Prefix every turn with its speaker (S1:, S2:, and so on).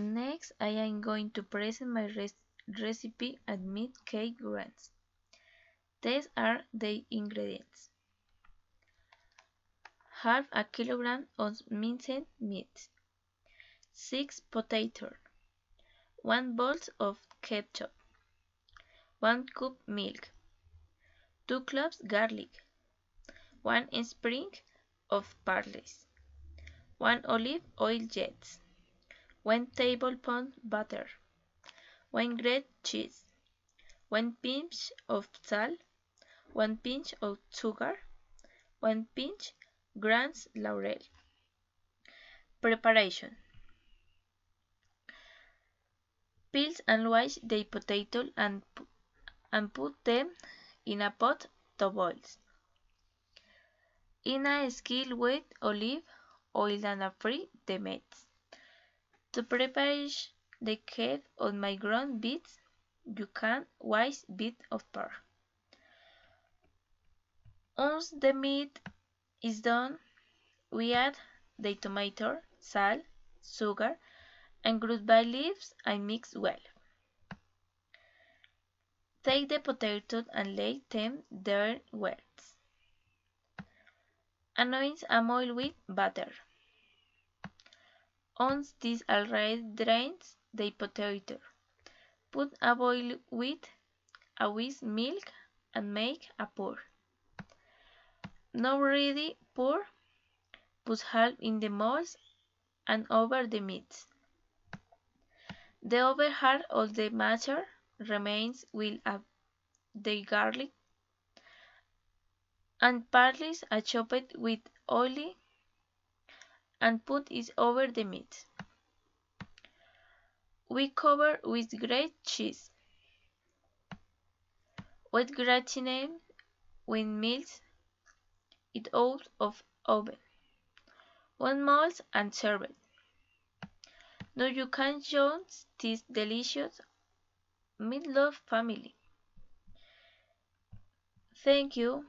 S1: Next, I am going to present my recipe at meat cake grains. These are the ingredients: half a kilogram of minced meat, 6 potatoes, 1 bowl of ketchup, 1 cup milk, 2 cloves garlic, 1 sprig of parsley, 1 olive oil jets, 1 tablespoon butter, 1 grated cheese, 1 pinch of salt, 1 pinch of sugar, 1 pinch grains laurel. Preparation: peel and wash the potatoes and put them in a pot to boil. In a skillet with olive oil and fry the meat. To prepare the cake of my ground beets, you can wash bits of pork. Once the meat is done, we add the tomato, salt, sugar, and goodbye leaves and mix well. Take the potatoes and lay them there wet. Anoint a mold with butter. Once this already drains the potato, put a bowl with a whisk milk and make a pour. Now ready pour, put half in the mold and over the meat. The other half of the mixture remains with the garlic and parsley chopped with oil and put it over the meat. We cover with grated cheese. With gratin, we melt it out of oven. One mold and serve it. Now you can join this delicious meatloaf family. Thank you.